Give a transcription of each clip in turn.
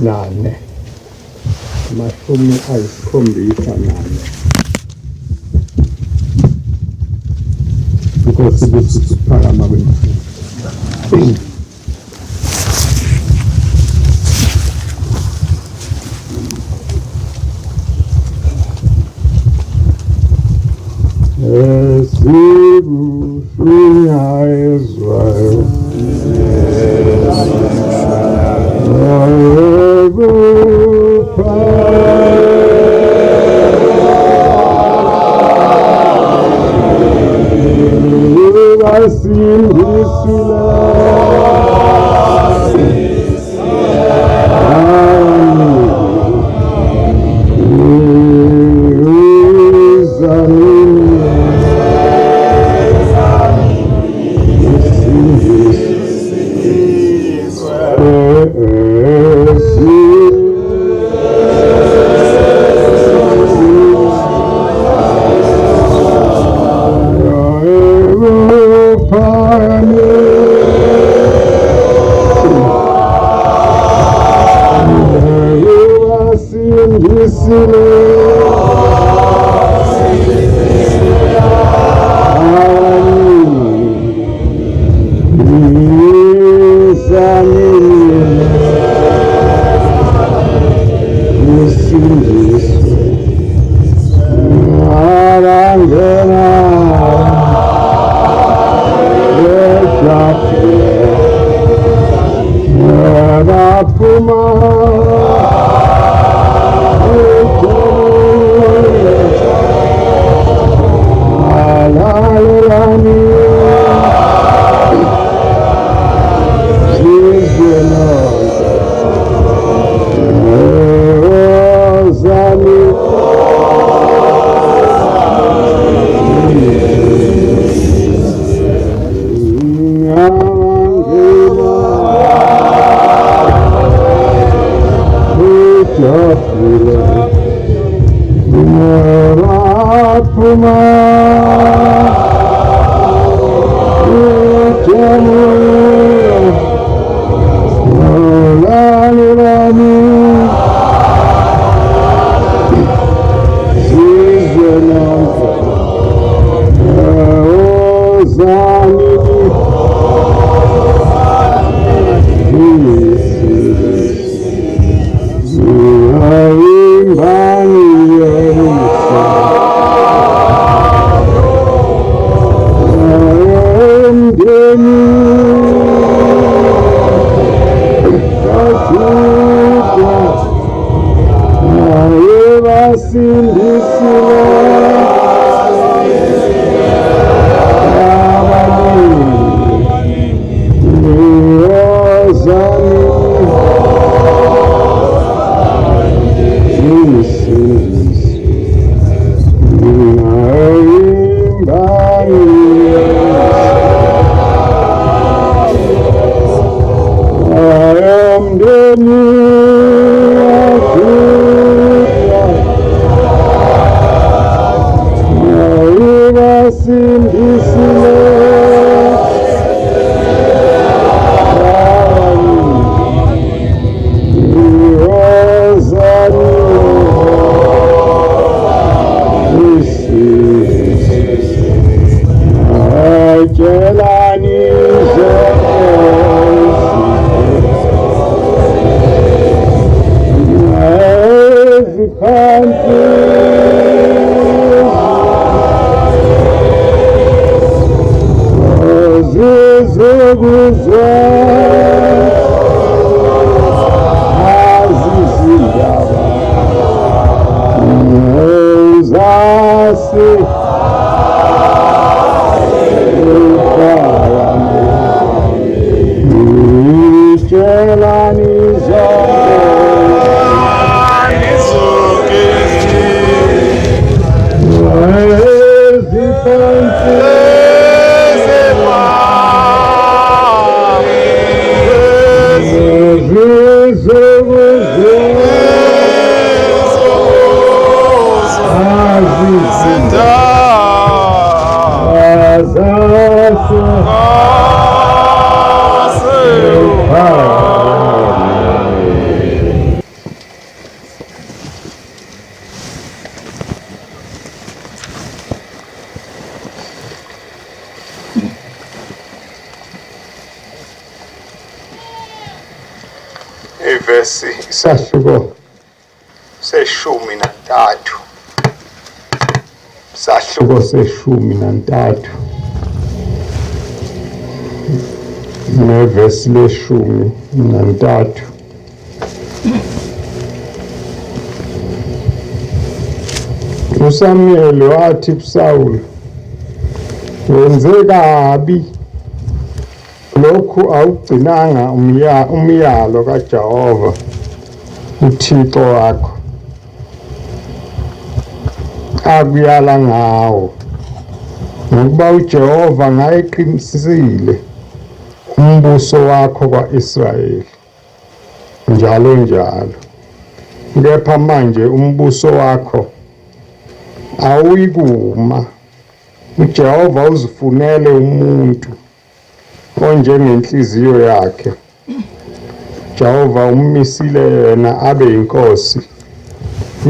nane amashumi ayisikhombisa nane Inkosi ukuthi siphakama kwemfundo. Ivesi isahluko seshumi nantathu. isahluko seshumi nantathu nevesi leshumi nantathu. uSamuel wathi kuSawuli, wenze kabi, lokhu awugcinanga umyalo kaJehova uThixo wakho akuyala ngawo, ngokuba uJehova ngayeqinisile umbuso wakho kwa-Israyeli njalo njalo. Kepha manje umbuso wakho awuyikuma. uJehova uzifunele umuntu onjengenhliziyo yakhe. Jehova ummisile yena abe inkosi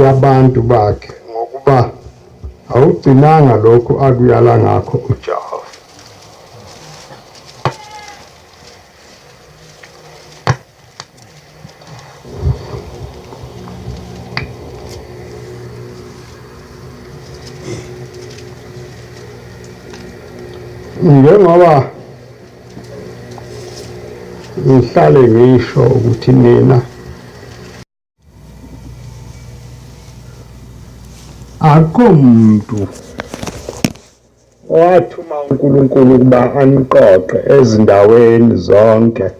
yabantu bakhe, ngokuba awugcinanga lokhu akuyala ngakho uJehova. Njengoba ngihlale ngisho ukuthi nina akukho muntu owathuma uNkulunkulu ukuba aniqoqe ezindaweni zonke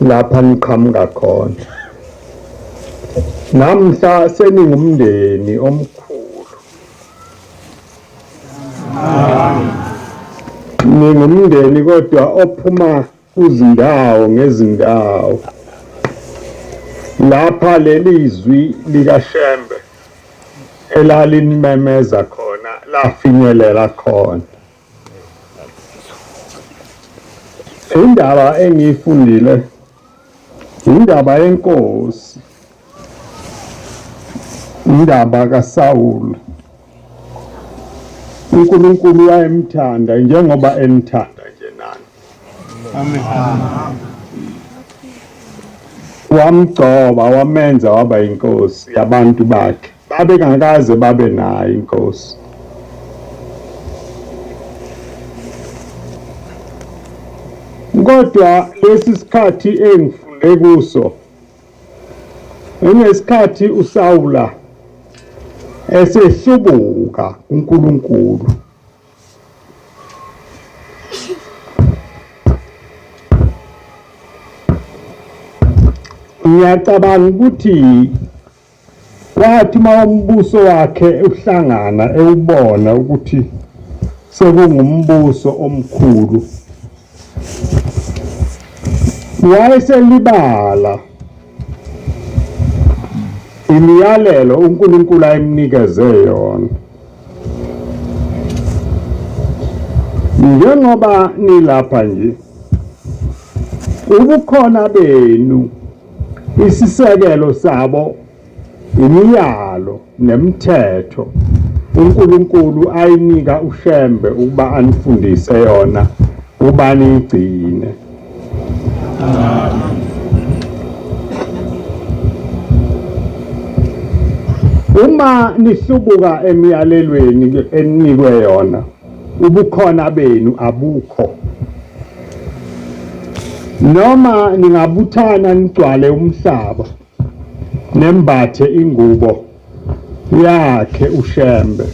lapha niqhamuka khona. Namhla seningumndeni omkhulu. Ningumndeni kodwa ophuma kuzindawo ngezindawo. Lapha leli zwi likaShembe elalinimemeza khona lafinyelela khona. Indaba engiyifundile indaba yenkosi, indaba kaSawuli. uNkulunkulu wayemthanda njengoba enithanda nje nani. Wamgcoba, wamenza waba inkosi yabantu bakhe. Babengakaze babe nayo inkosi. Kodwa lesi sikhathi engifunde kuso, ngesikhathi uSawula esehlubuka uNkulunkulu. Ngiyacabanga ukuthi wathi umbuso wakhe uhlangana ewubona ukuthi sekungumbuso omkhulu, wayeselibala imiyalelo uNkulunkulu ayimnikeze yona. Njengoba nilapha nje, ubukhona benu, isisekelo sabo, imiyalo nemithetho uNkulunkulu ayinika uShembe ukuba anifundise yona ukuba niyigcine. Uma nihlubuka emiyalelweni enikwe yona, ubukhona benu abukho. Noma ningabuthana nigcwale umhlaba, nembathe ingubo yakhe uShembe,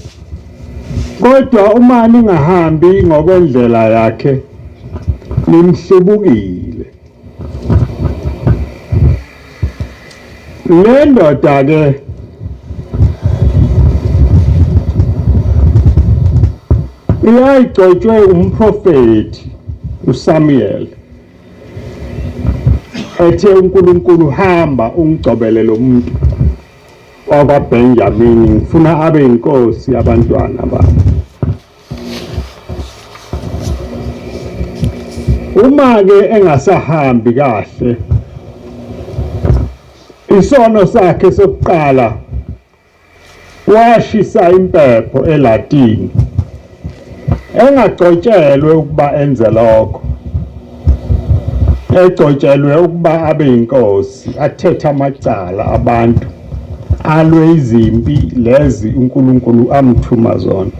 kodwa uma ningahambi ngokwendlela yakhe, nimhlubukile. Le ndoda ke iyayigcotshwe umprofeti uSamuel, ethe uNkulunkulu hamba ungigcobele lo muntu wakwaBenjamini, ngifuna abe inkosi yabantwana bami. Uma ke engasahambi kahle, isono sakhe sokuqala washisa impepho eLatini, engagcotshelwe ukuba enze lokho. egcotshelwe ukuba abe inkosi athethe amacala abantu alwe izimpi lezi uNkulunkulu amthuma zona.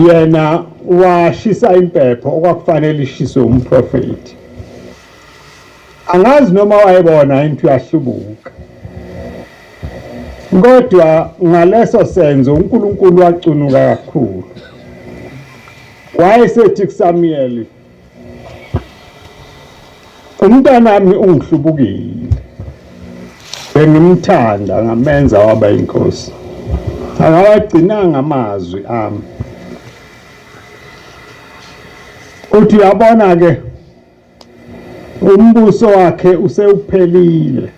Yena washisa impepho okwakufanele ishiswe umprofeti. Angazi noma wayebona into yahlubuka, kodwa ngaleso senzo uNkulunkulu wacunuka kakhulu. Wayesethi kuSamuel, umntanami ungihlubukile, bengimthanda ngamenza waba inkosi, akawagcinanga amazwi ami. Uthi uyabona ke umbuso wakhe usewuphelile.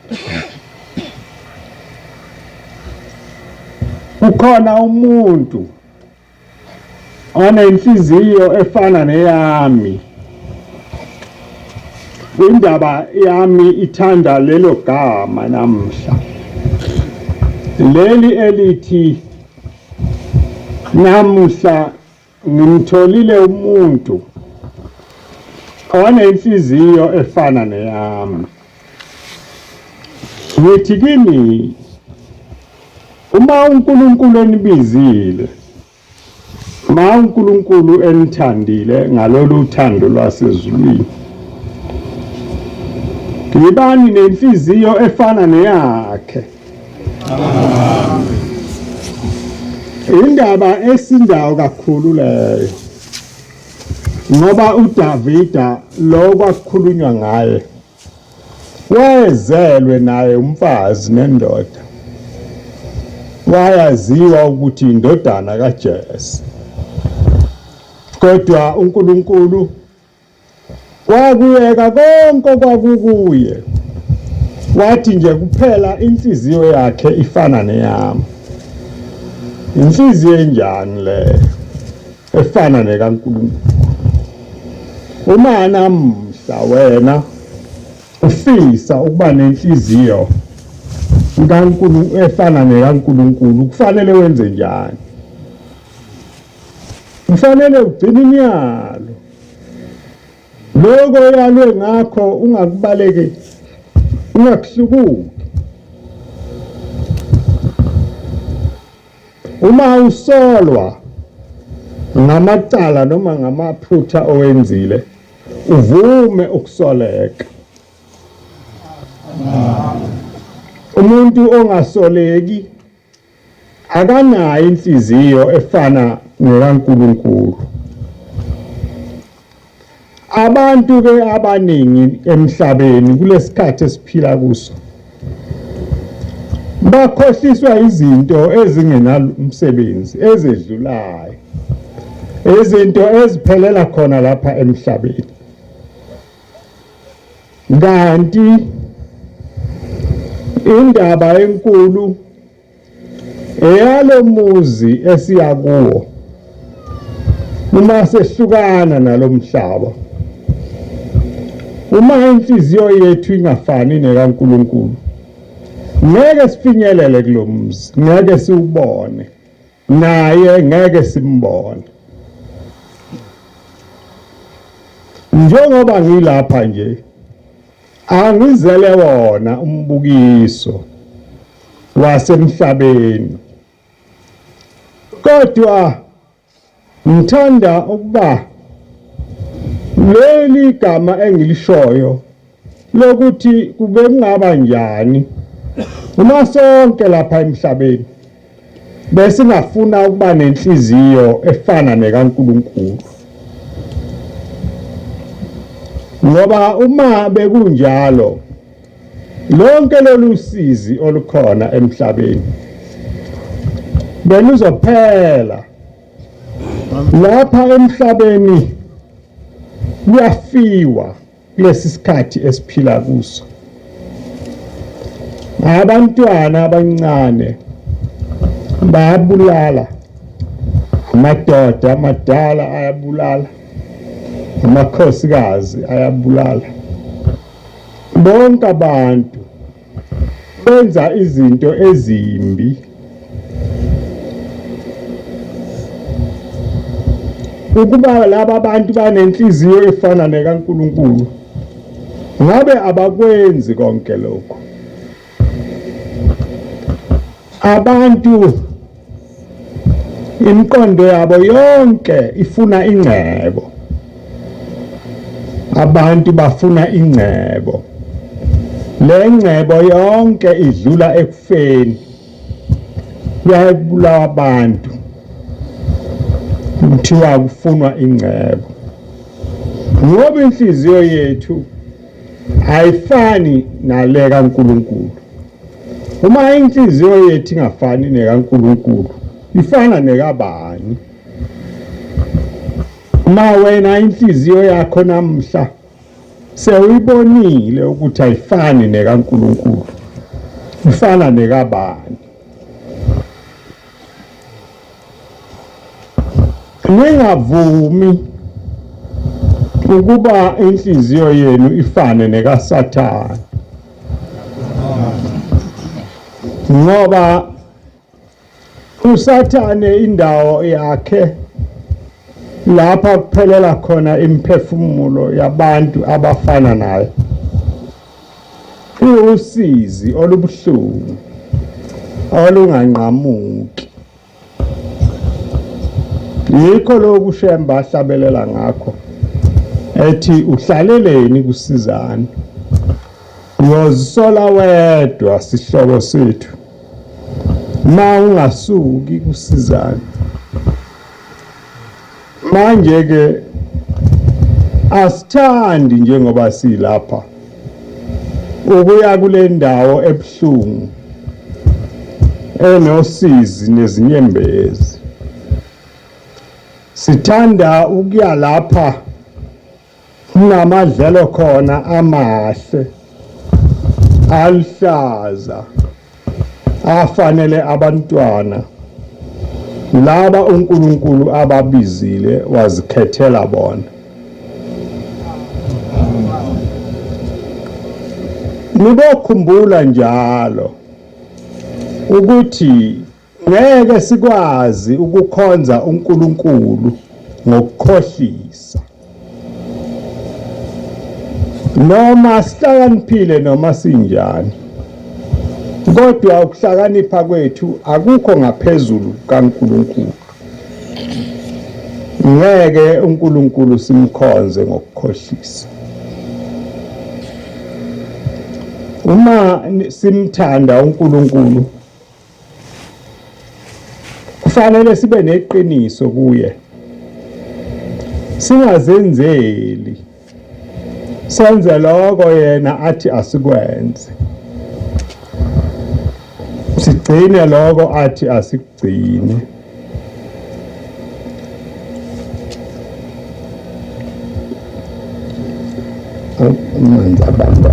Ukhona umuntu onenhliziyo efana neyami. Indaba yami ithanda lelo gama namhla. Leli elithi namuhla ngimtholile umuntu onenhliziyo efana neyami. Ngithi kini uma uNkulunkulu enibizile, ma uNkulunkulu enithandile ngalolu thando lwasezulwini, ngibani nenhliziyo efana neyakhe. Indaba esindayo kakhulu leyo, ngoba uDavida lo kwakukhulunywa ngaye wayezelwe naye umfazi nendoda, wayaziwa ukuthi indodana kaJese. Kodwa uNkulunkulu wakuyeka konke okwakukuye, wathi nje kuphela inhliziyo yakhe ifana neyami. Inhliziyo enjani le efana nekaNkulunkulu? Uma namhla wena ufisa ukuba nenhliziyo kaNkulunkulu efana nekaNkulunkulu, kufanele wenze njani? Kufanele ugcine imiyalo. Lokho oyalwe ngakho ungakubaleki, ungakuhlubuki. Uma usolwa ngamacala noma ngamaphutha owenzile, uvume ukusoleka. Umuntu ongasoleki akanayo inhliziyo efana nekaNkulunkulu. Abantu ke abaningi emhlabeni kulesikhathi esiphila kuso bakhohliswa izinto ezingenamsebenzi ezedlulayo, izinto eziphelela khona lapha emhlabeni. Kanti indaba enkulu eyalo muzi esiya kuwo uma sehlukana nalomhlaba, uma inhliziyo yethu ingafani nekaNkulunkulu, ngeke sifinyelele kulo muzi, ngeke siwubone, naye ngeke simbone. Njengoba ngilapha nje, angizele wona umbukiso wasemhlabeni, kodwa ngithanda ukuba leli gama engilishoyo lokuthi kube kungaba njani uma sonke lapha emhlabeni bese ngafuna ukuba nenhliziyo efana nekaNkulunkulu. Ngoba uma bekunjalo, lonke lolu sizi olukhona emhlabeni beluzophela. Lapha emhlabeni kuyafiwa kulesi sikhathi esiphila kuso. Abantwana abancane bayabulala, amadoda amadala ayabulala, amakhosikazi ayabulala. Bonke abantu benza izinto ezimbi. ukuba laba bantu banenhliziyo efana nekaNkulunkulu ngabe abakwenzi konke lokho. Abantu imiqondo yabo yonke ifuna ingcebo. Abantu bafuna ingcebo. Le ngcebo yonke idlula ekufeni. Kuyabulawa abantu. Kuthiwa kufunwa ingcebo. Ngoba inhliziyo yethu ayifani nale kaNkulunkulu. Uma inhliziyo yethu ingafani nekaNkulunkulu, ifana nekabani? Uma wena inhliziyo yakho namhla sewuyibonile ukuthi ayifani nekaNkulunkulu, ifana nekabani? Ningavumi ukuba inhliziyo yenu ifane nekaSathane, ngoba uSathane indawo yakhe lapha kuphelela khona imiphefumulo yabantu abafana naye usizi olubuhlungu olunganqamuki. Yikho lokhu uShemba ahlabelela ngakho ethi uhlaleleni kusizana, uyozisola wedwa sihlobo sethu ma ungasuki kusizana. Manje ke asithandi njengoba silapha ukuya kule ndawo ebuhlungu enosizi nezinyembezi. Sithanda ukuya lapha kunamadlelo khona amahle aluhlaza afanele abantwana laba uNkulunkulu ababizile wazikhethela bona. Nibokhumbula njalo ukuthi ngeke sikwazi ukukhonza uNkulunkulu ngokukhohlisa. Noma sihlakaniphile noma sinjani, kodwa ukuhlakanipha kwethu akukho ngaphezulu kaNkulunkulu. Ngeke uNkulunkulu simkhonze ngokukhohlisa. Uma simthanda uNkulunkulu kufanele sibe neqiniso kuye, singazenzeli, senze lokho yena athi asikwenze, sigcine lokho athi asikugcine. Amanzi abantu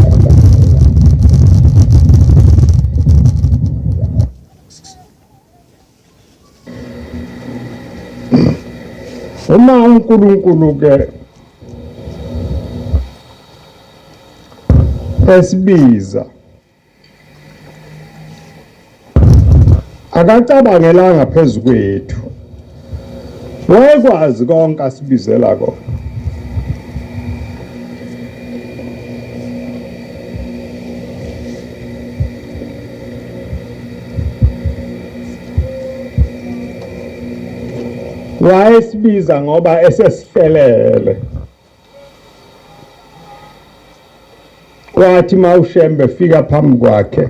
uma uNkulunkulu ke esibiza akacabangelanga phezu kwethu, wayekwazi konke asibizela kona. Wayesibiza ngoba esesihlelele. Wathi mawuShembe fika phambi kwakhe,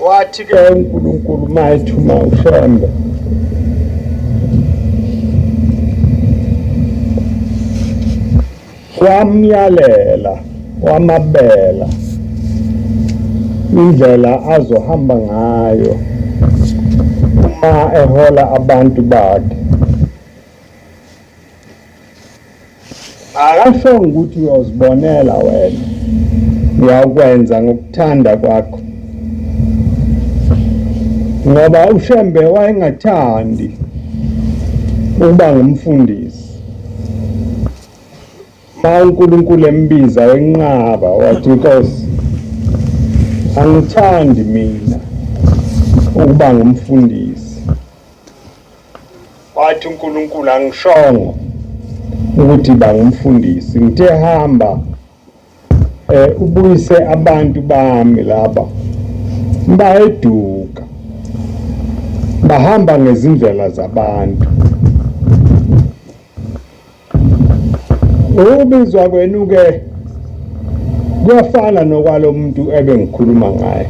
wathi-ke uNkulunkulu mayethuma uShembe wamyalela wamabela indlela azohamba ngayo uma ehola abantu bakhe. Akasho ukuthi uyozibonela wena, uyakwenza ngokuthanda kwakho, ngoba uShembe wayengathandi ukuba ngumfundisi. Ma uNkulunkulu embiza wenqaba wathi, Nkosi, angithandi mina ukuba ngumfundisi. Wathi uNkulunkulu, angishongo ukuthi ba ngumfundisi, ngithe hamba ubuyise abantu bami laba bayeduka bahamba ngezindlela zabantu. Ukubizwa kwenu-ke kuyafana nokwalo muntu ebengikhuluma ngaye,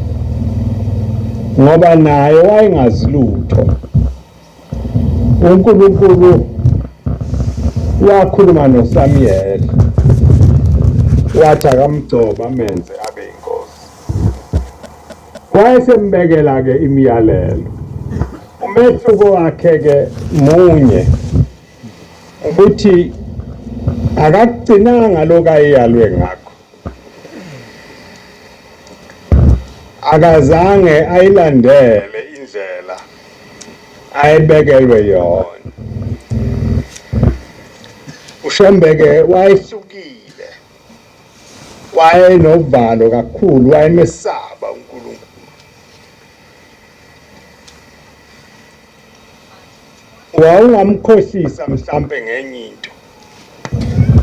ngoba naye wayengazi lutho. uNkulunkulu wakhuluma noSamuyeli wathi akamgcoba amenze abe inkosi. Wayesembekela-ke imiyalelo. Umehluko wakhe-ke munye, ukuthi akakugcinanga lokhu ayeyalwe ngakho, akazange ayilandele indlela ayebekelwe yona. uShembe-ke wayehlukile, wayenovalo kakhulu, wayemesaba uNkulunkulu. Wawungamkhohlisa mhlampe ngenye into,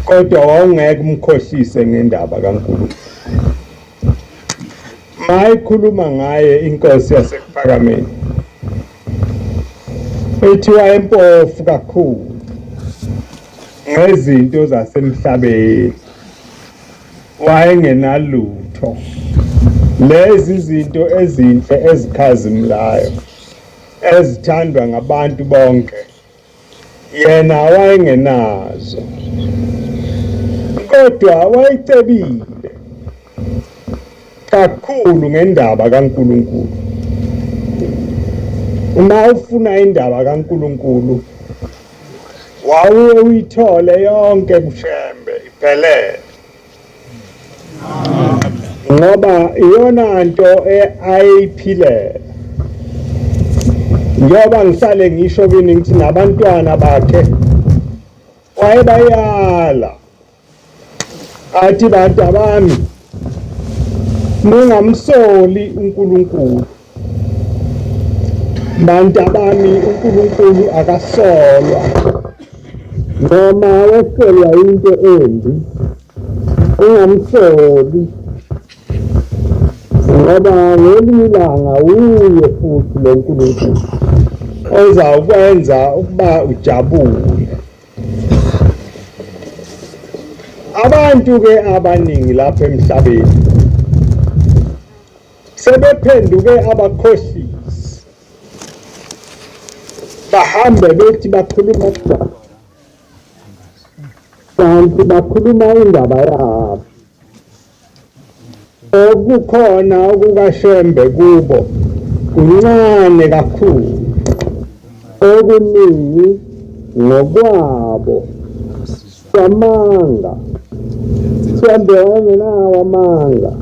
kodwa wawungeke umkhohlise ngendaba kaNkulunkulu. Mayikhuluma ngaye inkosi yasePhakameni, ethi wayempofu kakhulu ngezinto zasemhlabeni, wayengenalutho. Lezi zinto ezinhle ezikhazimulayo ezithandwa ngabantu bonke, yena wayengenazo, kodwa wayecebile kakhulu ngendaba kaNkulunkulu. Uma ufuna indaba kaNkulunkulu, wawuye uyithole yonke kuShembe iphelele, ngoba iyona nto ayiphilela. Njengoba ngisale ngisho kini ngithi nabantwana bakhe wayebayala, athi bantu bami, ningamsoli uNkulunkulu. Bantu bami, uNkulunkulu akasolwa, noma weselwa into embi ungamsoli, ngoba ngelinye ilanga uye futhi lo Nkulunkulu ozawukwenza ukuba ujabule. Abantu-ke abaningi lapha emhlabeni sebephenduke abakhohlisi, bahambe bethi bakhuluma kanti bakhuluma indaba yabo. Okukhona okukaShembe kubo kuncane kakhulu, okuningi ngokwabo samanga. Shembe wayengenawo amanga,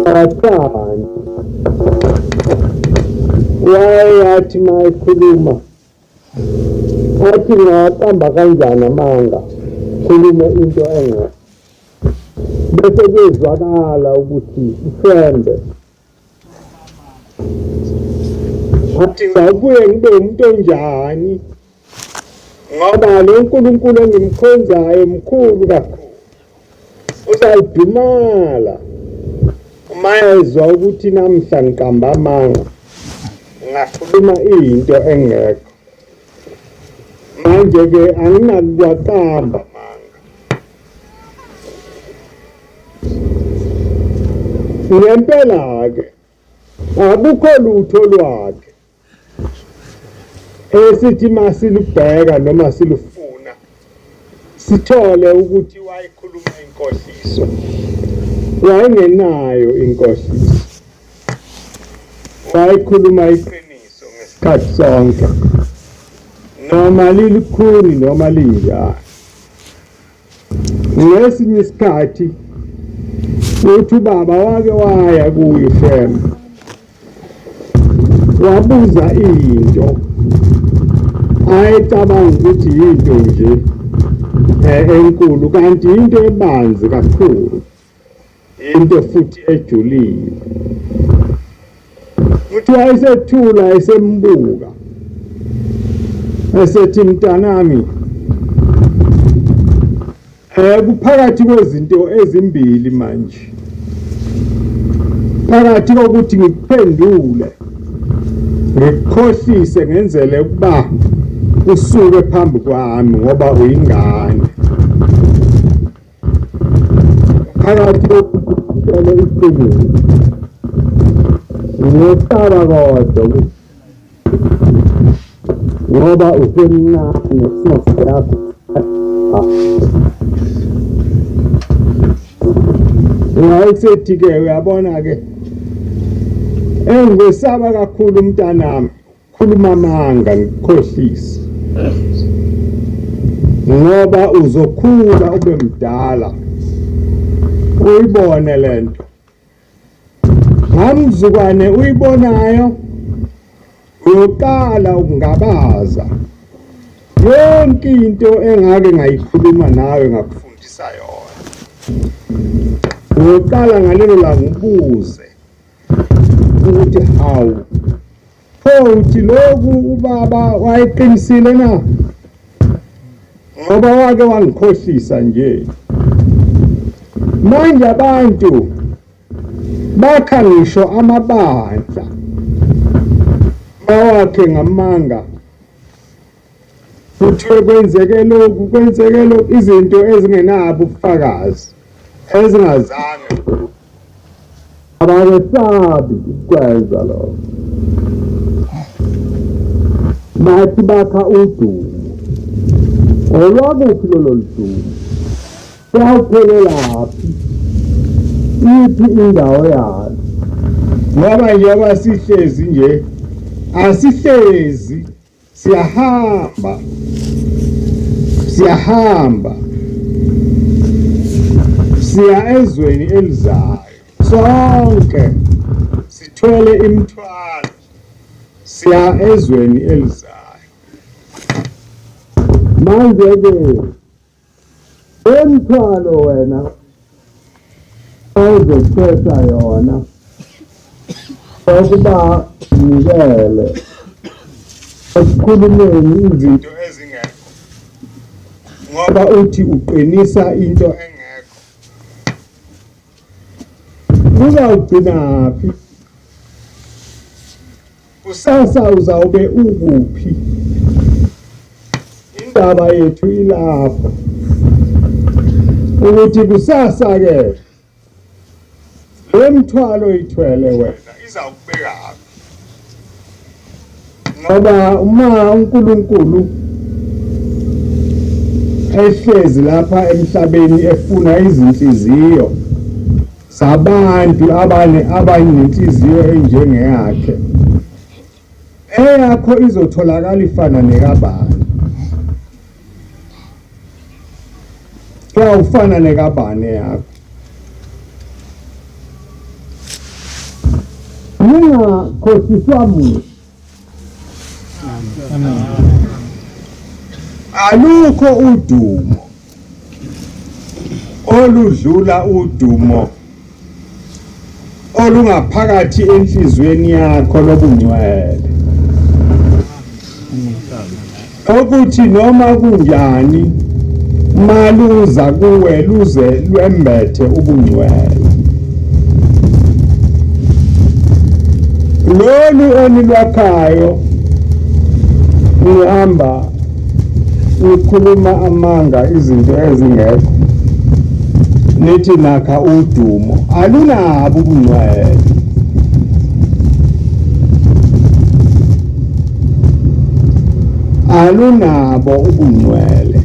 akathandi. Wayeyathi mayikhuluma athi ngaqamba kanjani amanga, khulume into engekho. Bese kuzwakala ukuthi uShembe athi ngakuye ngibe umuntu onjani, ngoba lo Nkulunkulu engimkhonzayo mkhulu kakhulu, uzayidumala uma ezwa ukuthi namhla ngiqamba amanga, ngakhuluma into engekho. Manje-ke anginakuwaqamba amanga. Ngempela-ke Akukho lutho lwakhe esithi masilubheka noma silufuna sithole ukuthi wayekhuluma inkohliso. Wayengenayo inkohliso, wayekhuluma iqiniso ngesikhathi sonke, noma lilikhuni noma linjani. Ngesinye isikhathi uthi ubaba wake waya kuye uFrema wabuza into ayecabanga ukuthi yinto nje enkulu, kanti into ebanzi kakhulu, into futhi ejulile. Uthi wayesethula esembuka esethi, mntanami, kuphakathi kwezinto ezimbili manje, phakathi kokuthi ngikuphendule ngikukhohlise ngenzele ukuba usuke phambi kwami ngoba uyingane, phakathi kokuthi iqiniso ngiyosaba kodwa ngoba usemncane kusimo yakho. Wayesethi-ke uyabona-ke engiyesaba kakhulu mntanami khuluma amanga ngikukhohlise ngoba uzokhula ube mdala uyibone lento. Ngamzukwane uyibonayo uyoqala ukungabaza yonke into engake ngayikhuluma nawe ngakufundisa yona. Uyoqala ngalelo langa ubuze ukuthi hawu, pho uthi lokhu ubaba wayeqinisile na ngoba wake wangikhohlisa nje. Manje abantu bakha ngisho amabandla bawakhe ngamanga, kuthiwe kwenzeke lokhu kwenzeke lokhu, izinto ezingenabo ubufakazi ezingazange ababesabi ukwenza lokho. Bathi bakha udumo. Olwakuphi lolo dumo? Siyawuphelelaphi? Iphi indawo yalo? Ngoba njengoba sihlezi nje asihlezi, siyahamba siya ezweni elizayo, sonke sithwele imithwalo siya ezweni elizayo. Manje-ke imithwalo wena ozothetha yona ukuba nikele ekukhulumeni izinto ezingekho, ngoba uthi uqinisa into engekho, uzawugcinaphi? Kusasa uzawube ukuphi? Indaba yethu ilapho ukuthi kusasa-ke le mthwalo ithwele wena izawukubeka aphi? Ngoba uma uNkulunkulu ehlezi lapha emhlabeni efuna izinhliziyo zabantu abanenhliziyo enjengeyakhe, eyakho izotholakala ifana nekabani. Kuyawufana nekabani yakho. Ningakhohliswa muntu. Alukho udumo oludlula udumo olungaphakathi enhlizweni yakho lobungcwele, ukuthi noma kunjani maluza kuwe luze lwembethe ubungcwele. Lolu enilwakhayo ngihamba ngikhuluma amanga, izinto ezingekho, nithi nakha udumo, alunabo ubungcwele. alunabo ubungcwele.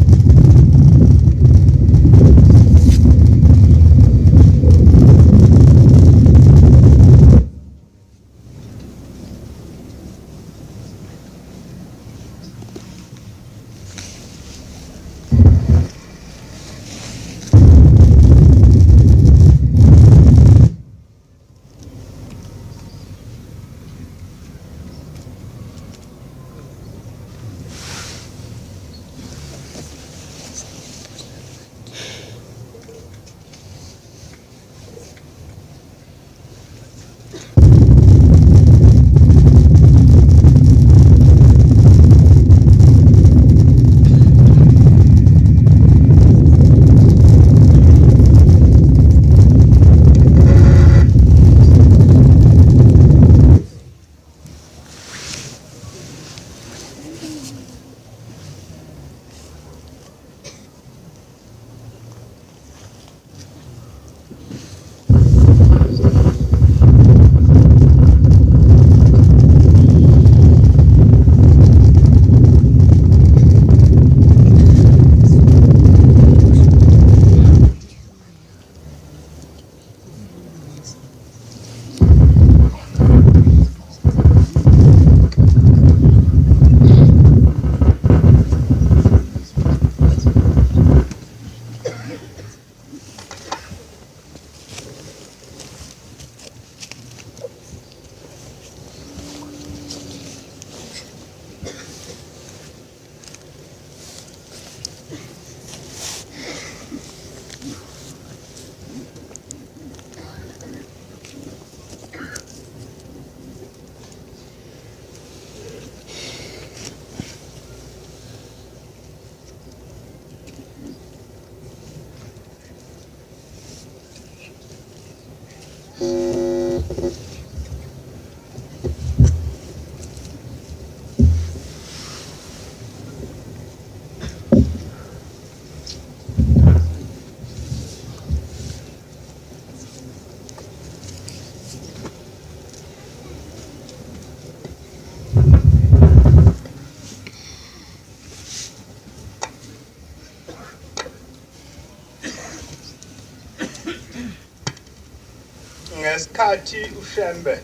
Ngesikhathi uShembe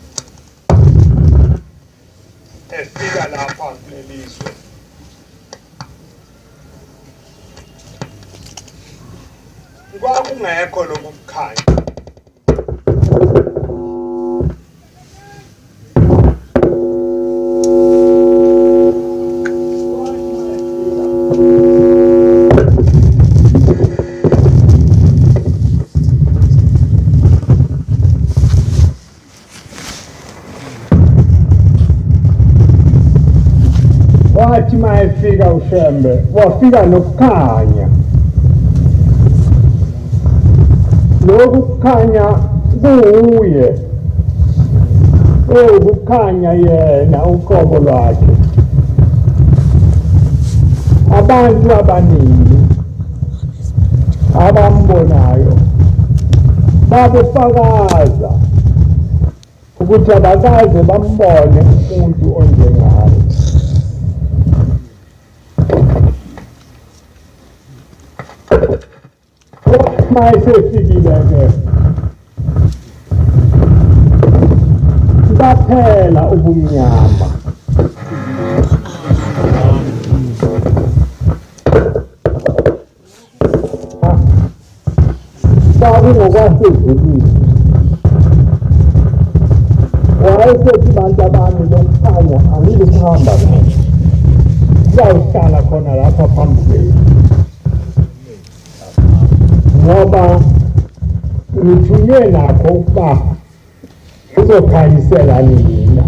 efika lapha kulelizwe kwakungekho lokukhanya. Wathi mayefika uShembe wafika nokukhanya. Lokhu kukhanya kuye ukukhanya yena uqobo lwakhe. Abantu abaningi abambonayo babefakaza ukuthi abakaze bambone umuntu onjengaye. Mayesefikile-ke baphela ubumnyama. Kwakungokwasedlulile wayesethi bantu abami lokukhanya angikuhamba nabo, kuzawuhlala khona lapha phambi kwethu ngoba ngithunywe nakho ukuba uzokhanyisela nina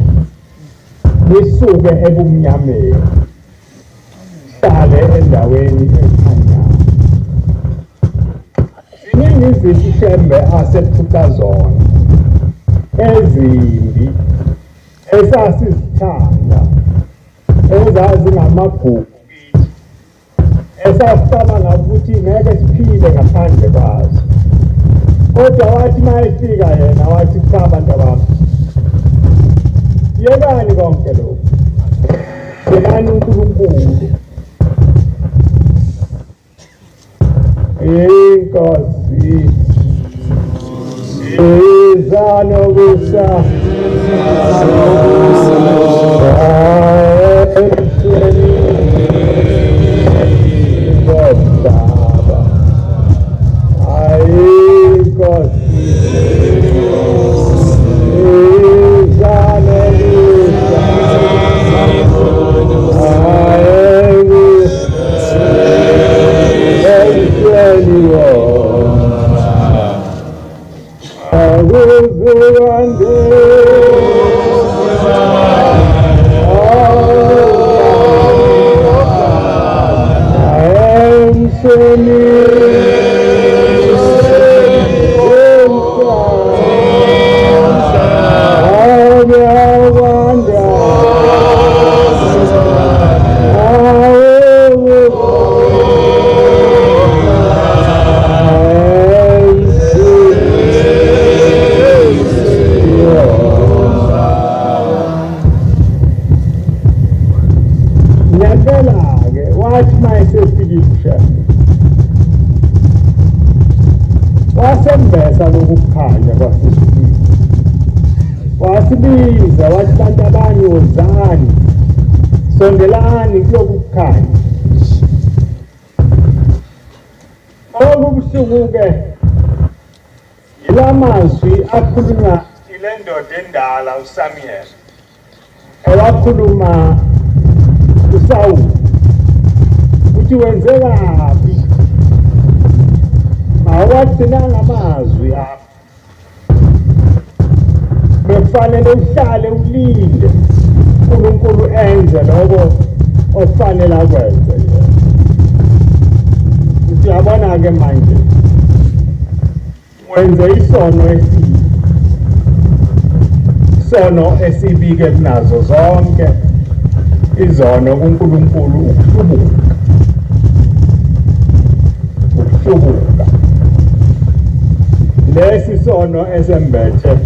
nisuke ebumnyameni hlale endaweni ekhanyayo. Ziningi izinto uShembe asephuca zona ezimbi esasizithanda ezazingamagugu esasicabanga ukuthi ngeke siphile ngaphandle kwazo. Kodwa wathi mayefika yena wathi cha bantu bami, yekani konke lokhu, Bhekani uNkulunkulu. Inkosi izanobusa wasembesa lokukhanya kwasesibili wasibiza wathi bantu abanye wozani sondelani kulokukhanya okubuhlungu-ke ilamazwi akhulunywa ile ndoda endala uSamuel ewakhuluma uSawuli uthi wenze kabi awagcinanga amazwi apha bekufanele uhlale ulinde uNkulunkulu enze lokho ofanele akwenze yena. Uyabona-ke manje wenze isono esibi-ke kunazo zonke izono kuNkulunkulu ukuhlubuka lesi sono esembethe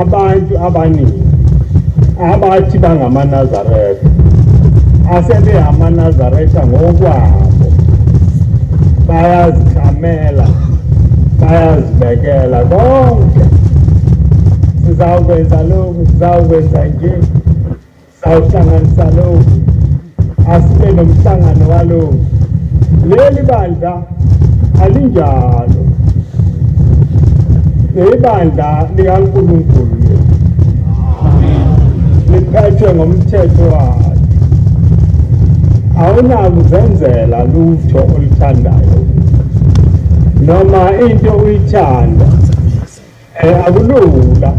abantu abaningi abathi bangamaNazaretha asebe amaNazaretha ngokwabo bayazikhamela bayazibekela konke sizawukwenza lokhu sizawukwenza nje sizawuhlanganisa lokhu asibe nomhlangano walokhu leli bandla alinjalo ibandla likaNkulunkulu liphethwe ngomthetho wakhe awunakuzenzela lutho oluthandayo noma into uyithanda akulula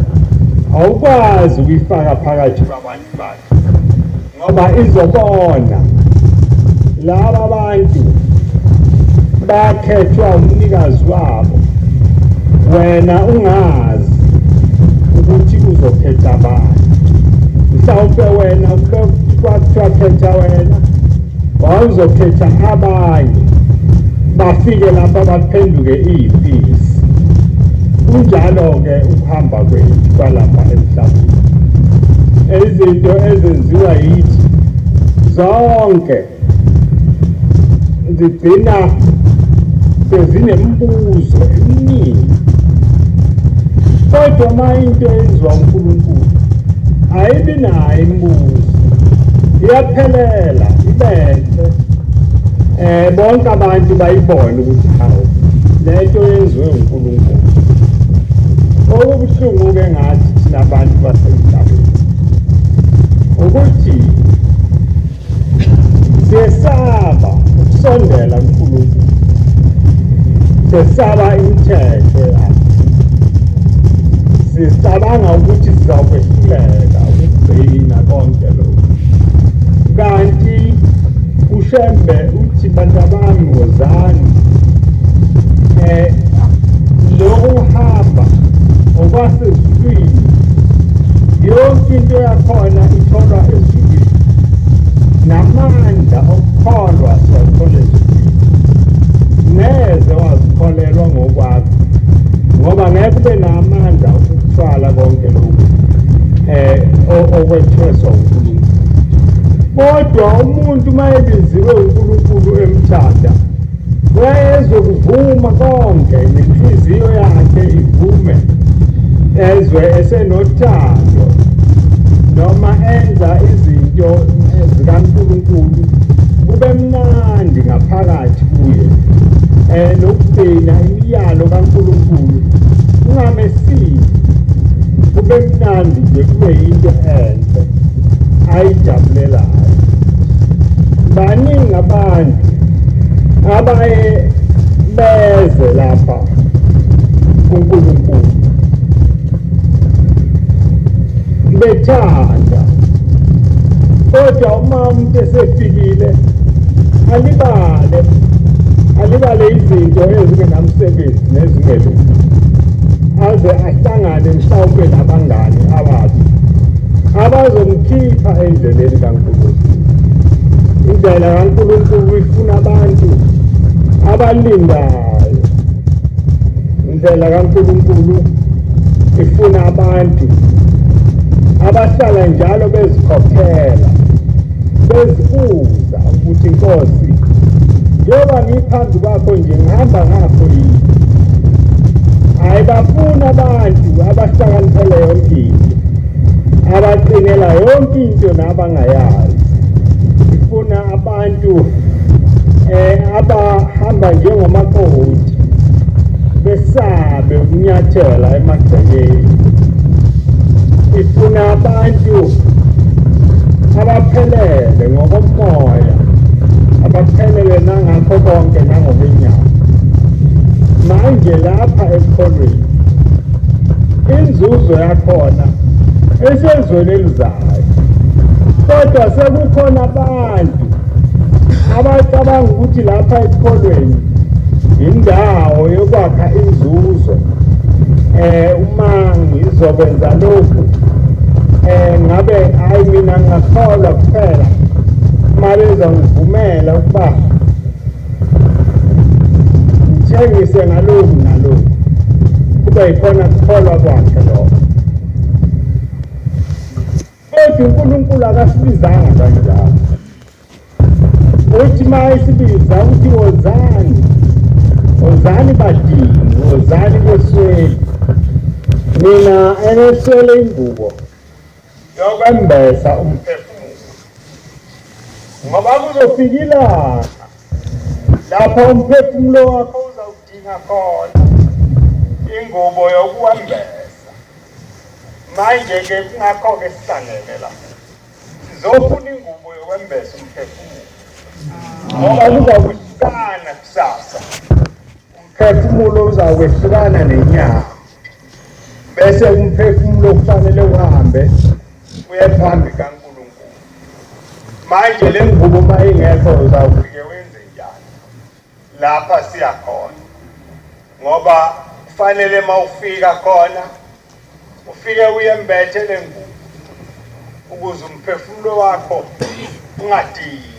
awukwazi ukuyifaka phakathi kwabantu bakhe ngoba izobona laba bantu bakhethwa umnikazi wabo wena ungazi ukuthi uzokhetha abantu mhlawumbe wena kwakuthiwa khetha wena wawuzokhetha abanye bafike lapha baphenduke iy'mpisi kunjalo-ke ukuhamba kwethu kwalapha emhlabeni izinto ezenziwa yithi zonke zigcina sezinembuzo eminingi kodwa uma into yenziwa uNkulunkulu ayibi nayo imibuzo iyaphelela ibenhle bonke abantu bayibone ukuthi hawu lento yenziwe uNkulunkulu okubuhlungu-ke ngathi thina abantu basemhlabeni ukuthi siyesaba ukusondela kuNkulunkulu sesaba imithetho yakhe sicabanga ukuthi sizakwehluleka ukugcina konke lokhu kanti uShembe uthi bantu bami wozani lokuhamba okwasezulwini yonke into yakhona itholwa ezulwini namandla okukholwa siwathola ezulwini neze wazikholelwa ngokwakho ngoba ngeke ube namandla ukuthwala konke lokhu okwetheswa uNkulunkulu Kodwa umuntu mayebiziwe uNkulunkulu emthatha uyezokuvuma konke nenhliziyo yakhe ivume ezwe esenothando noma enza izinto zikaNkulunkulu kube mnandi ngaphakathi kuye nokugcina imiyalo kaNkulunkulu kungamesisi kube mnandi nje kube yinto enhle ayijabulelayo. Baningi abantu abaye beze lapha kuNkulunkulu bethanda, kodwa uma umuntu esefikile alibale izinto ezingenamsebenzi nezingelungi aze ahlangane mhlawumbe nabangani ababi abazomkhipha endleleni kaNkulunkulu. Indlela kaNkulunkulu ifuna abantu abalindayo. Indlela kaNkulunkulu ifuna abantu abahlala njalo bezikhokhela bezibuza ukuthi Nkosi, njengoba ngiphambi kwakho nje ngihamba ngakho yini? Ayibafuna abantu abahlakaniphele yonke into, abaqinela yonke into nabangayazi. Ifuna abantu abahamba njengomakoti besabe ukunyathela emagcekeni. Ifuna abantu abaphelele ngokomoya, abaphelele nangakho konke nangokwenyama. Manje lapha ekholweni inzuzo yakhona esezweni elizayo, kodwa sekukhona abantu abacabanga ukuthi lapha ekholweni indawo yokwakha inzuzo. Uma ngizokwenza lokhu ngabe hayi mina ngakholwa kuphela uma bezongivumela ukuba ngithengise ngalokhu nalokhu, kube yikhona kukholwa kwakhe lokho. Kodwa uNkulunkulu akasibizanga kanjalo. Uthi uma esibiza uthi wozani, wozani badingi, wozani besweli. Mina eneswele ingubo yokwembesa umphefumulo, ngoba kuzofika ilanga lapho umphefumulo wakho uzawudinga khona ingubo yokuwembesa. Manje-ke kungakho-ke sihlangene la sizofuna ingubo yokwembesa umphefumulo, ngoba kuzakwehlukana kusasa. Umphefumulo uzakwehlukana nenyama, bese umphefumulo kufanele uhambe uye phambi kaNkulunkulu. Manje le ngubo uma ingekho uzawufike wenze njani lapha siya khona? Ngoba kufanele uma ufika khona ufike uyembethe le ngubo ukuze umphefumulo wakho ungadingi.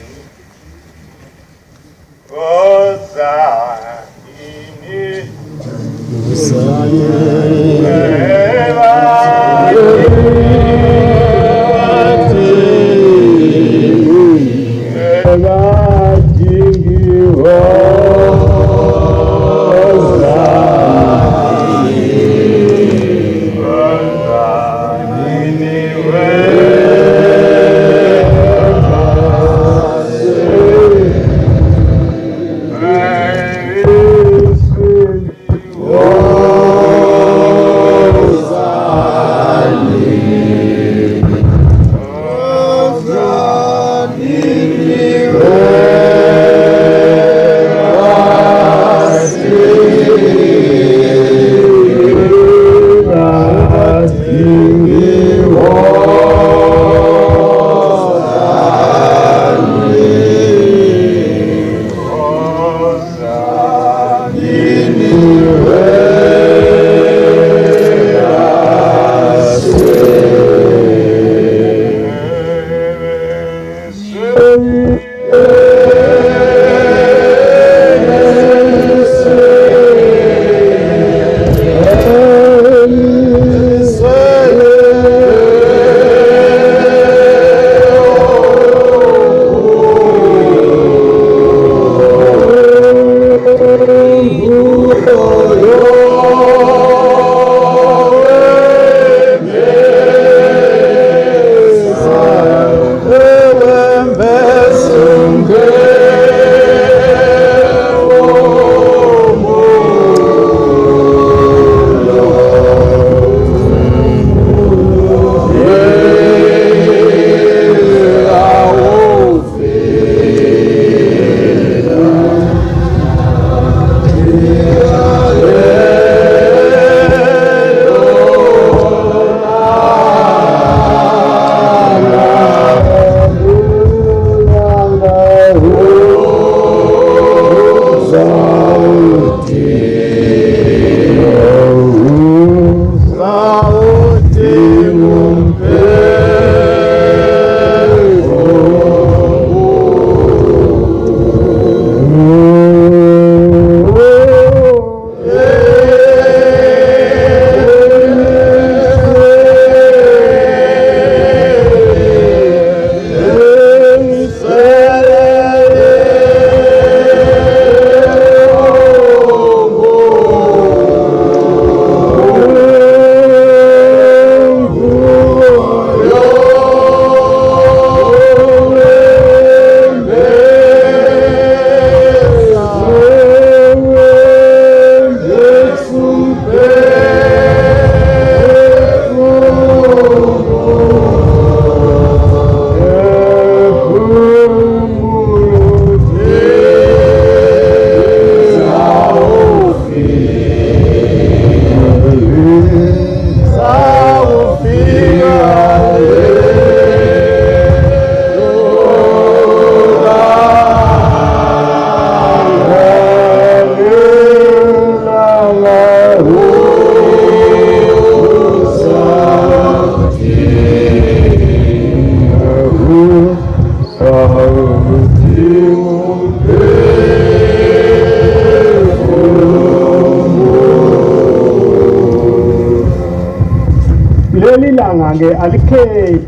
ilanga-ke alikhethi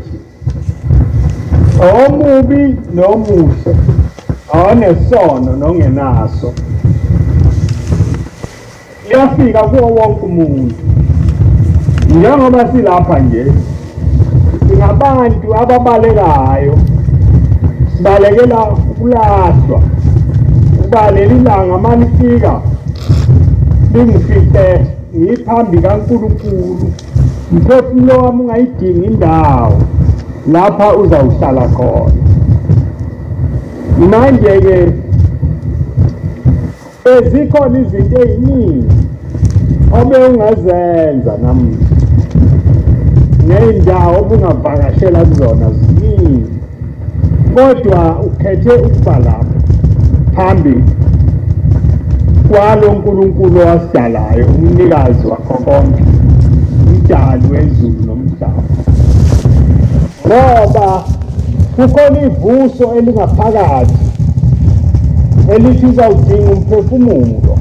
omubi nomuhle, onesono nongenaso, liyafika kuwo wonke umuntu. Njengoba silapha nje singabantu ababalekayo, sibalekela ukulahlwa. Ukuba leli langa malifika lingifihle ngiphambi kaNkulunkulu, umphefumulo wami ungayidingi indawo lapha uzawuhlala khona. Manje-ke zikhona izinto ey'ningi obe ungazenza namuhla, ney'ndawo obungavakashela kuzona ziningi, kodwa ukhethe ukuba lapho phambi kwalo nkulunkulu owasidalayo, umnikazi wakho konke, umdali wezulu nomhlaba. Ngoba kukhona ivuso elingaphakathi elithi uzawudinga umphefumulo.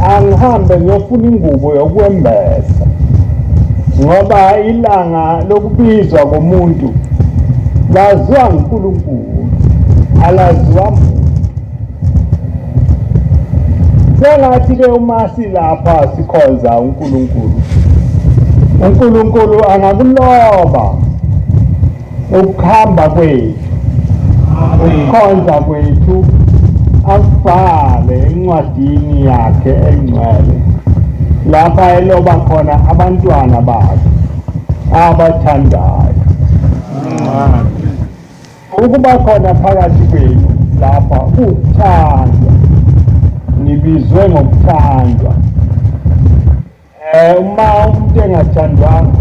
Angihambe ngiyofuna ingubo yokwembesa, ngoba ilanga lokubizwa komuntu laziwa nguNkulunkulu, alaziwa muntu. Sengathi-ke uma silapha sikhonza uNkulunkulu, uNkulunkulu angakuloba ukuhamba kwethu, ukukhonza kwethu, akubhale encwadini yakhe engcwele, lapha eloba khona abantwana bakhe abathandayo. Ukuba khona phakathi kwenu lapha ukuthandwa, nibizwe ngokuthandwa. Uma umuntu engathandwanga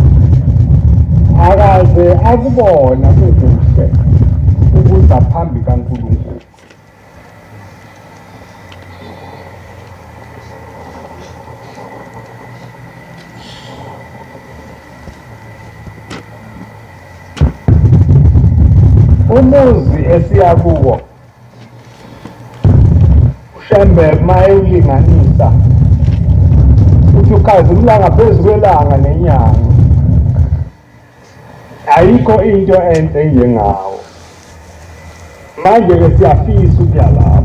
akaze akubona kukuhle ukuza phambi kaNkulunkulu. Umuzi esiya kuwo uShembe mayewulinganisa uthi ukhazimula ngaphezu kwelanga nenyanga, ayikho into enhle njengawo. Manje-ke siyafisa ukuya lapho,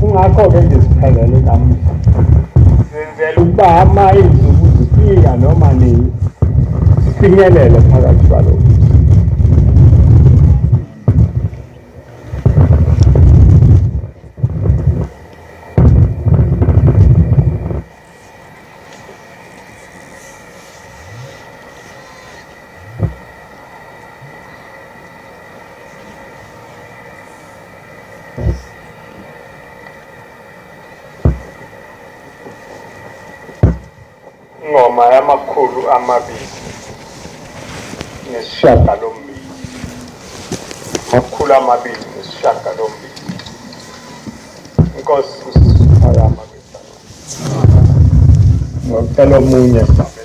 kungakho-ke nje siphelele namuhla, senzela ukuba ama izinsuku zifika noma nini sifinyelele phakathi kwalokho. Ingoma yamakhulu amabili nesishiyagalombili, amakhulu amabili nesishiyagalombili. Inkosi usiphakama ngocela omunye sabelele.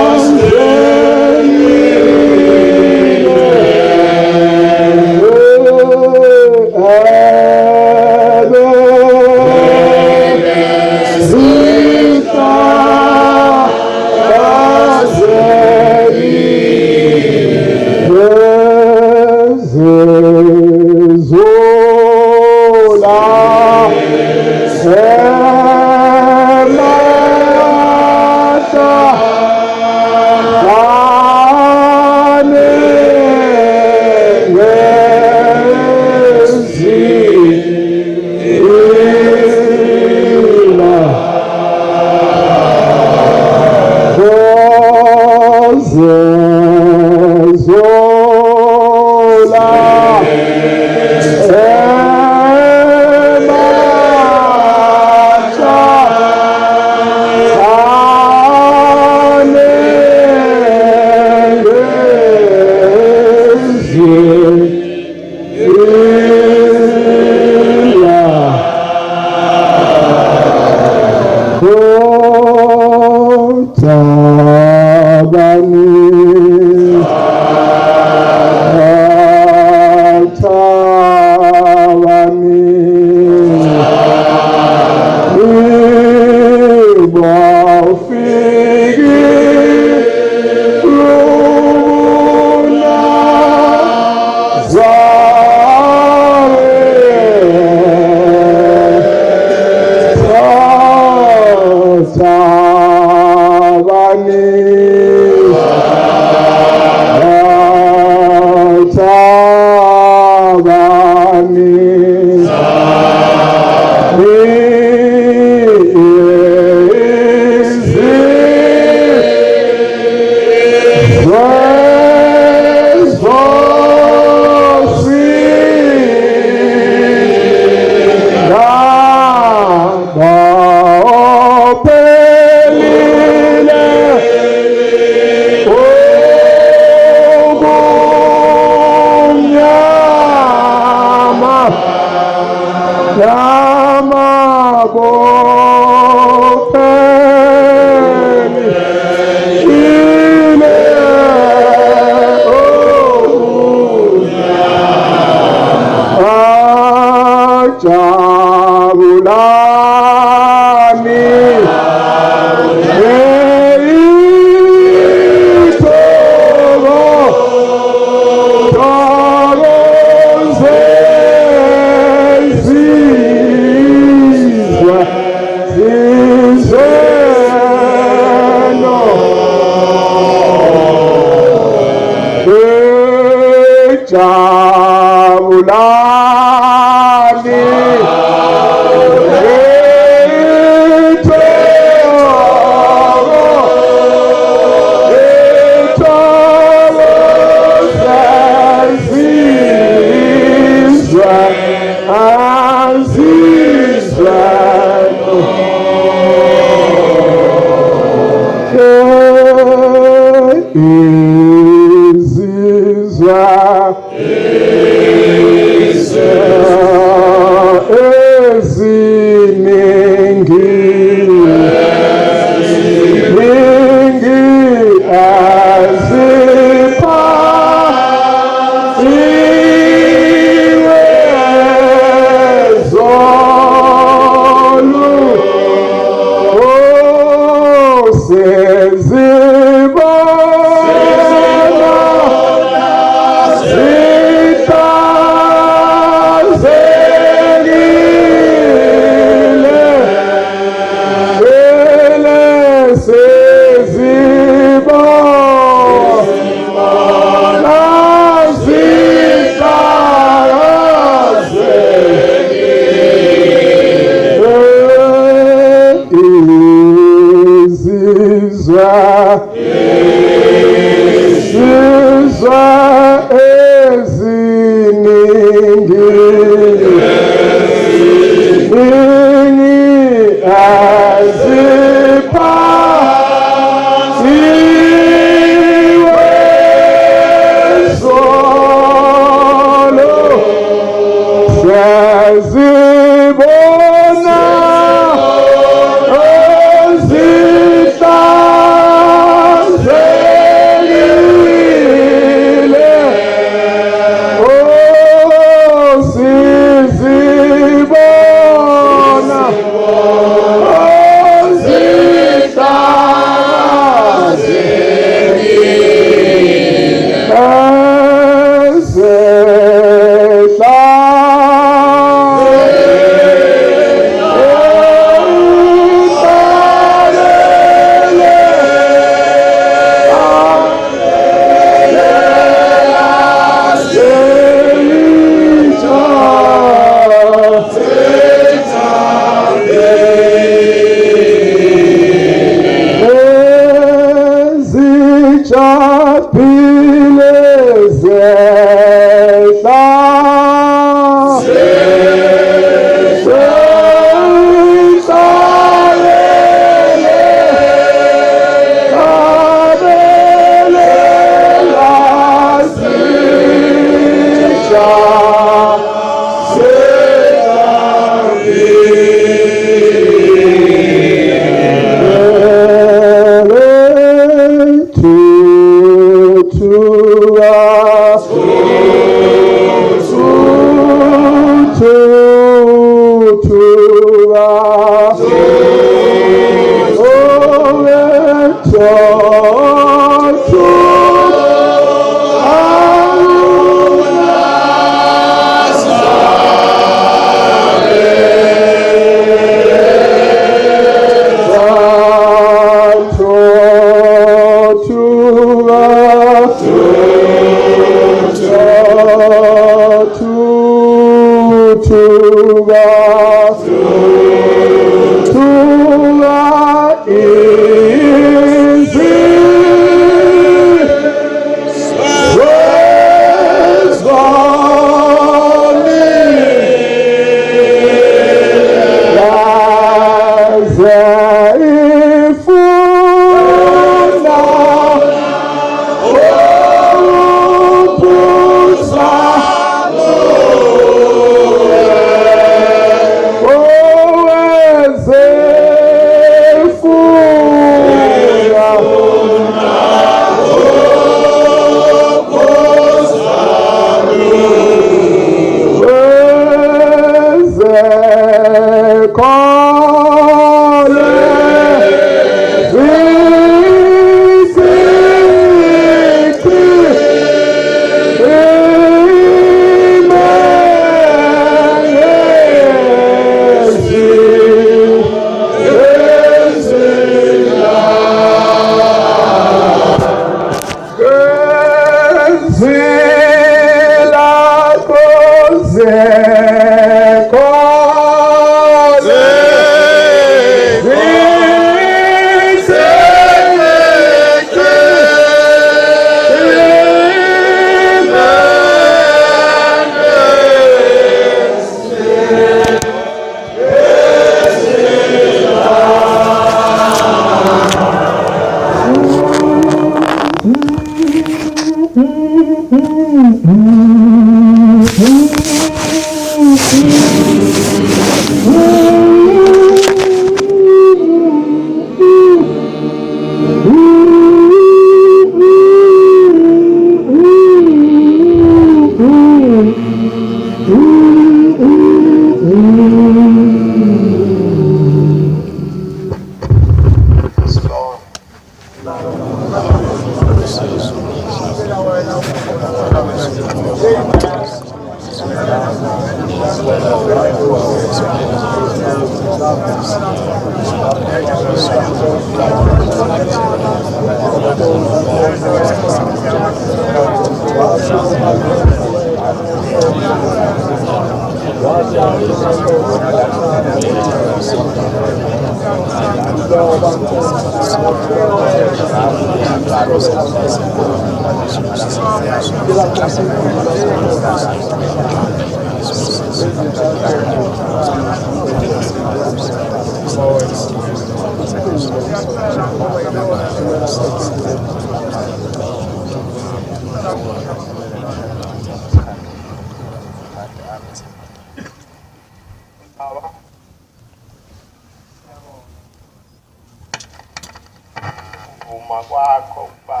Uma kwakho ukuba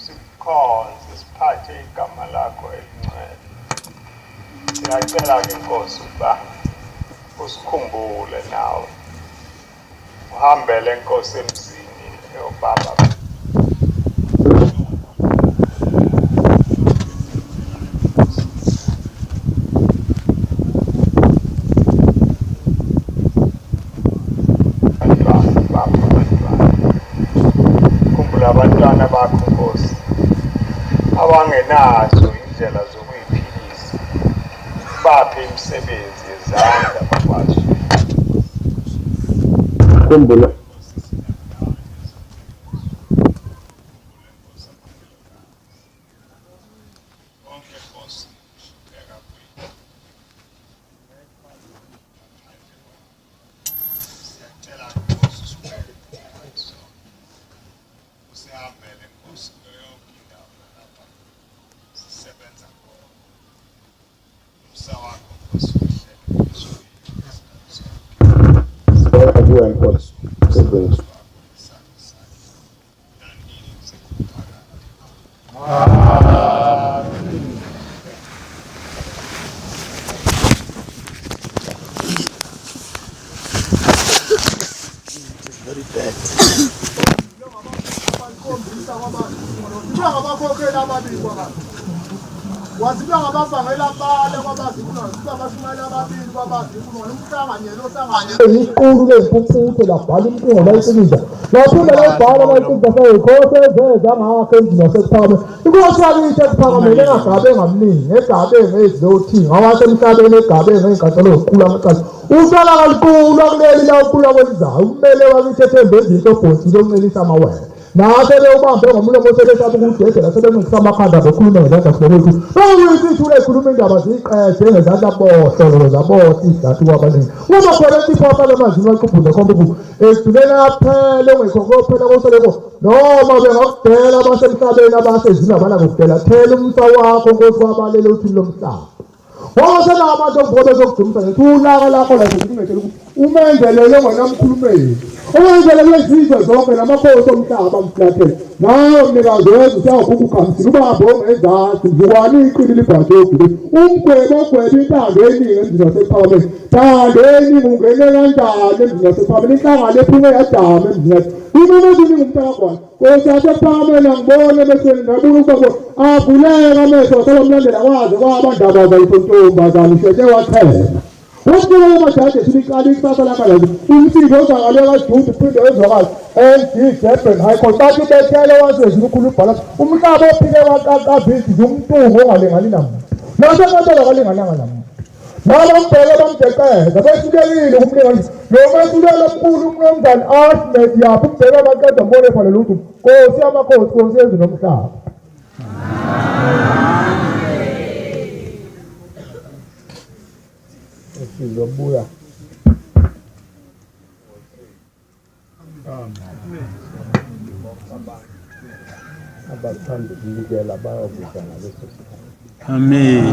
sikhonze siphathe igama lakho elingcwele. Siyacela-ke Nkosi ukuba usikhumbule nawe, uhambele Nkosi emzini yobaba. Abantwana bakho Nkosi abangenazo indlela zokuyiphilisa, baphe imisebenzi yezandla bakwazi. Khumbula Konke Nkosi sibheka kuye. Siyacela Nkosi usibheke usihambele Nkosi kuyo yonke indawo lapha sisebenza khona. Nkosi. Sebenza. Iqulu lempuputhe labhala inkinga layisebenza laphinda layibhala abayicinza sayikhohle ezeza ngakho endlini yasePhakame inkosi yakithi ePhakameni engagabe ngamningi egabe ngezizothinga owasemhlabeni egabe ngey'nkantolo zokuqula amacala usala kaluqulu akuleli lawuqula kwelizayo ummele wakithi ethembe izinto obhonsile okuncelisa amawele nasele ubambe ngomlomo selesaba ukudedela sebencikisa amakhanda bekhuluma ngezandla kulokwethu bakuyithi ithule ekhuluma indaba ziyiqede ngezandla bohlolo zabothi izathu kwabaningi uma khona isipho afale emazini wacubhuze khomba ukuthi ekugcineni aphele ongekho kophela koseleko noma bengakudela abasemhlabeni abasezini abanakukudela thela umsa wakho nkosi wabalele uthini lomhlaba wasela abantu okuvobe zokudumisa ngethi ulaka lakho lasekungetshela ukuthi umenzelele ngonamkhulumeli okwenzela lezizwe zonke namakhosi omhlaba mfulathele nawe mnikazi wezwe usiyawubuka ukhamisile ubambe ongezansi mzukwane iqili libhashe ogule umgwebe ogwebe intando eningi emzini wasePhakameni thando eningi ungene kanjani emzini wasePhakameni inhlangano ephume yajama emzini yathi imene eziningi umntakakwana nkosi yasePhakameni angibone ebesweni ngabona ukuba avuleka amehlo wasala mlandela kwaze kwabandaba zayisontombazane ishete wathela What's majaji silikali ikusasa lakalazi umsindo ozakale kaJude uphinde ezwakala ND Durban High Court bathi bethele wasezini ukhulu ubhala umhlaba ophike wakaqabhizi umntungu ongalingani namuntu nasenkantolo akalingananga namuntu nabambheke bamdeqeza behlulekile kumlinganisi nomehlulelo omkhulu umnumzane Ahmed yaphi umbheke amaqeda mbone fanele ukuthi nkosi yamakhosi nkosi yezwe nomhlaba Sizobuya. Abathanda ukunikela bayokudla ngaleso sikhathi. Amen.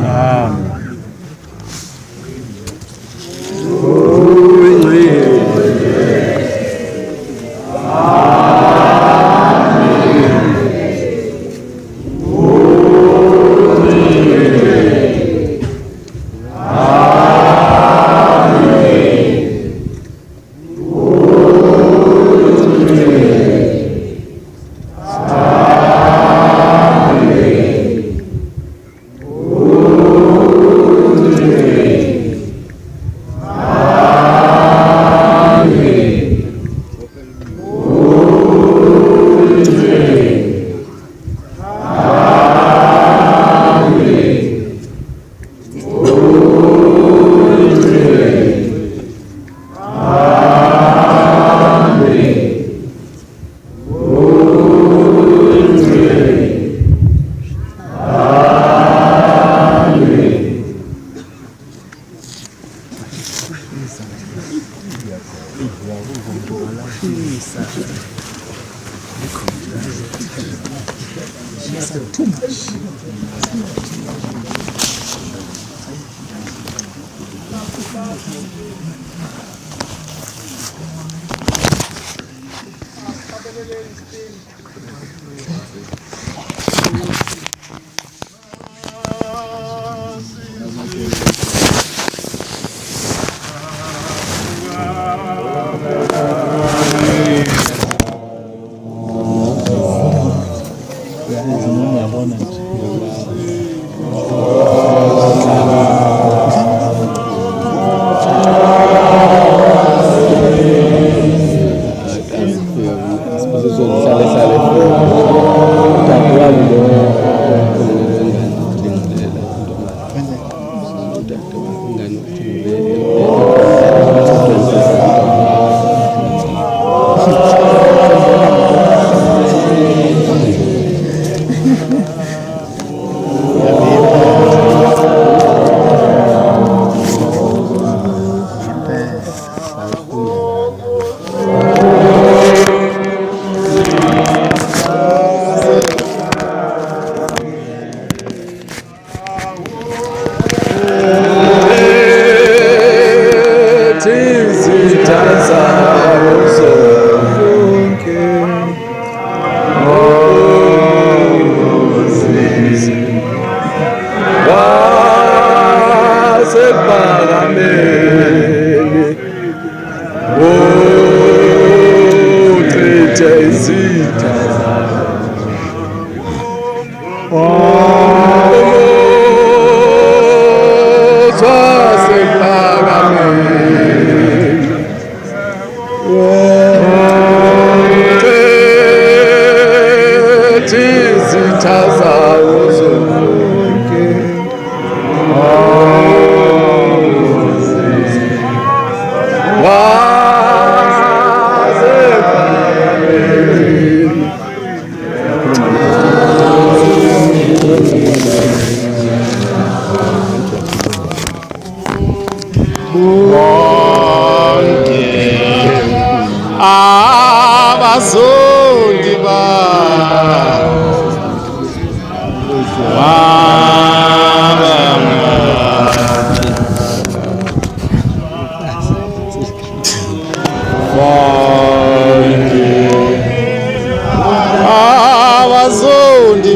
Tizitaza uchithe izitha abazondi abazondi